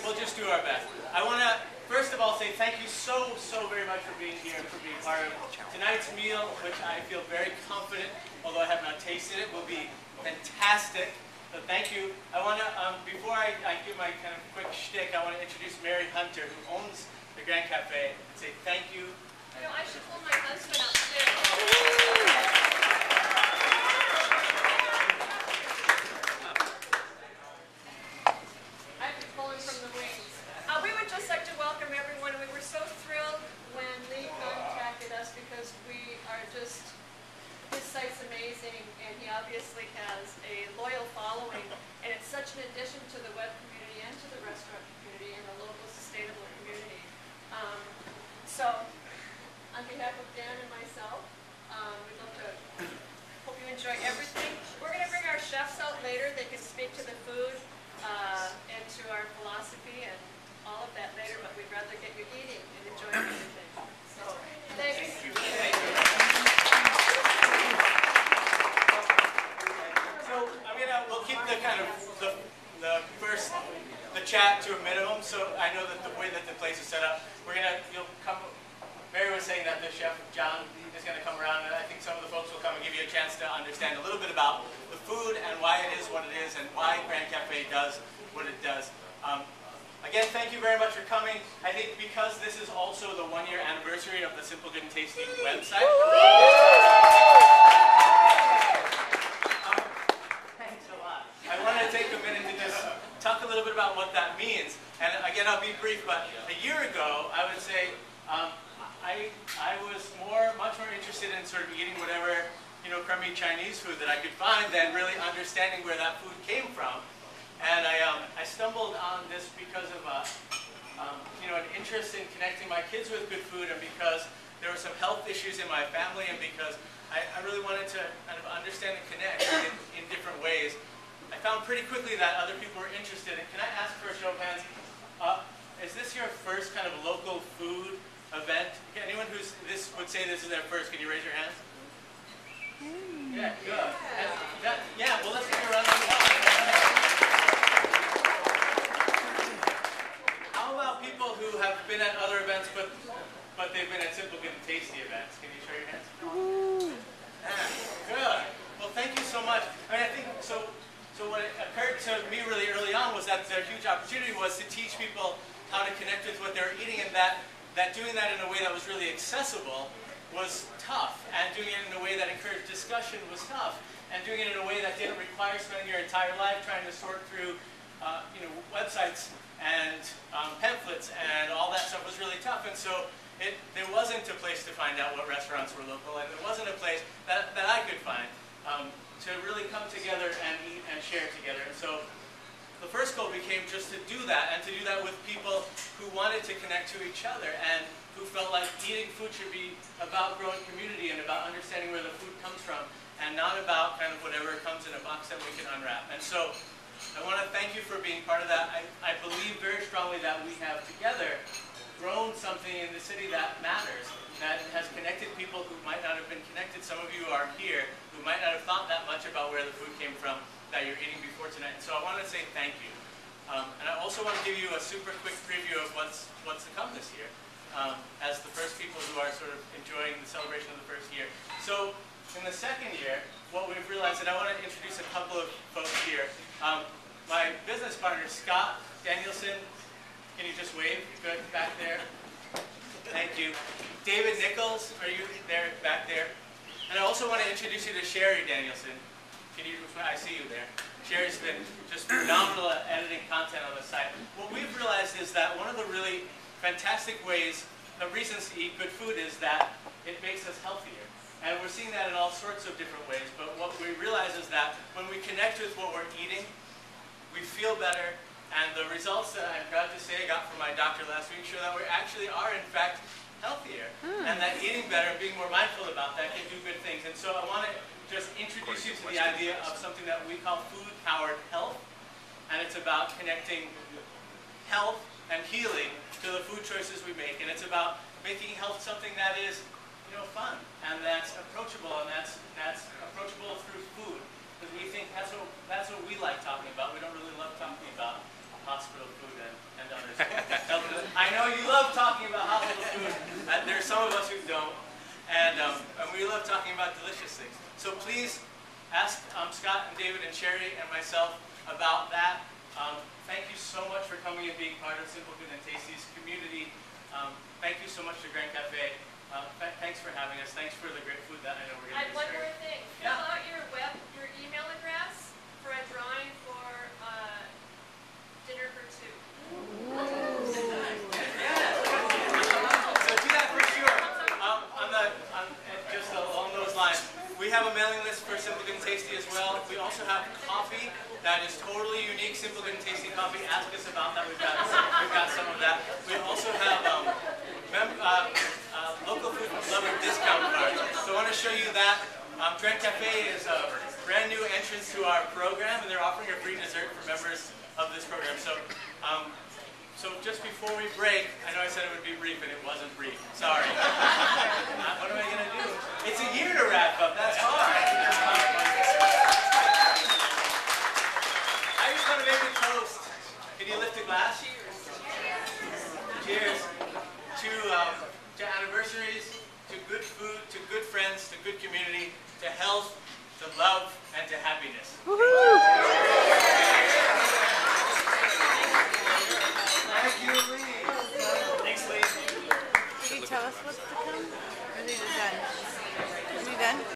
we'll just do our best. I want to, first of all, say thank you so very much for being here and for being part of tonight's meal, which I feel very confident, although I have not tasted it, will be fantastic. So thank you. I want to, before I give my kind of quick shtick, I want to introduce Mary Hunter, who owns the Grand Cafe, and say thank you. You know, I should pull my husband upstairs. I'd be pulling from the wings. We would just like to welcome everyone. We were so thrilled when Lee contacted us because we are just, his site's amazing, and he obviously has a loyal following, and it's such an addition to the web community and to the restaurant community and the local sustainable community. So, on behalf of Dan and myself, we'd love to hope you enjoy everything. We're going to bring our chefs out later. They can speak to the food and to our philosophy and all of that later, but we'd rather get you eating and enjoying everything. So, thanks. So, we'll keep the kind of the chat to a minimum. So I know that the way that the place is set up, Mary was saying that the chef, John, is going to come around, and I think some of the folks will come and give you a chance to understand a little bit about the food and why it is what it is and why Grand Cafe does what it does. Again, thank you very much for coming. I think because this is also the one-year anniversary of the Simple, Good, and Tasty website. Thanks a lot. I want to take a minute to just talk a little bit about what that means. And again, I'll be brief, but a year ago, I would say, I was much more interested in sort of eating whatever, crummy Chinese food that I could find than really understanding where that food came from. And I stumbled on this because of an interest in connecting my kids with good food, and because there were some health issues in my family, and because I really wanted to kind of understand and connect in different ways. I found pretty quickly that other people were interested. And can I ask for a show of hands? Is this your first kind of local food event? Anyone would say this is their first, can you raise your hands? Yeah, good. Yeah, well, let's give you a round of applause. How about people who have been at other events, but they've been at Simple, Good, and Tasty events? Can you show your hands? Good. Well, thank you so much. I think so what occurred to me really early on was that the huge opportunity was to teach people how to connect with what they're eating, and that doing that in a way that was really accessible was tough, and doing it in a way that encouraged discussion was tough, and doing it in a way that didn't require spending your entire life trying to sort through websites and pamphlets and all that stuff was really tough. And so there wasn't a place to find out what restaurants were local, and there wasn't a place that I could find to really come together and eat and share together. And so the first goal became just to do that, and to do that with people who wanted to connect to each other and who felt like eating food should be about growing community and about understanding where the food comes from, and not about kind of whatever comes in a box that we can unwrap. And so I want to thank you for being part of that. I believe very strongly that we have together grown something in the city that matters, that has connected people who might not have been connected. Some of you are here who might not have thought that much about where the food came from that you're eating before tonight. And so I want to say thank you. And I also want to give you a super quick preview of what's to come this year, as the first people who are sort of enjoying the celebration of the first year. So in the second year, what we've realized, and I want to introduce a couple of folks here. My business partner, Scott Danielson, can you just wave? Good, back there. Thank you. David Nichols, are you there, back there? And I also want to introduce you to Sherry Danielson. I see you there. Sherry's been just phenomenal at editing content on the site. What we've realized is that one of the really fantastic ways, the reasons to eat good food is that it makes us healthier. And we're seeing that in all sorts of different ways. But what we realize is that when we connect with what we're eating, we feel better. And the results that I'm proud to say I got from my doctor last week show that we actually are, in fact, healthier. And that eating better and being more mindful about that can do good things. And so I want to just introduce you to the idea of something that we call food-powered health. And it's about connecting health and healing to the food choices we make. And it's about making health something that is, fun, and that's approachable, and that's approachable through food. Because we think that's what we like talking about. We don't really love talking about things. So please ask Scott and David and Sherry and myself about that. Thank you so much for coming and being part of Simple, Good, and Tasty's community. Thank you so much to Grand Cafe. Thanks for having us. Thanks for the great food that I know we're going to be one more thing. Fill Yeah. out your email address for a drawing for dinner for two. So do that for sure. Just along those lines, we have a mailing list for Simple, Good, and Tasty as well. We also have coffee that is totally unique, Simple, Good, and Tasty coffee. Ask us about that. We've got some of that. We also have local food lover discount cards. So I want to show you that. Grand Cafe is a brand new entrance to our program, and they're offering a free dessert for members of this program. So just before we break, I know I said it would be brief, and it wasn't brief. Sorry. What am I going to do? It's a year to wrap up. That's hard. I just want to make a toast. Can you lift a glass? Cheers. To anniversaries, to good food, to good friends, to good community, to health,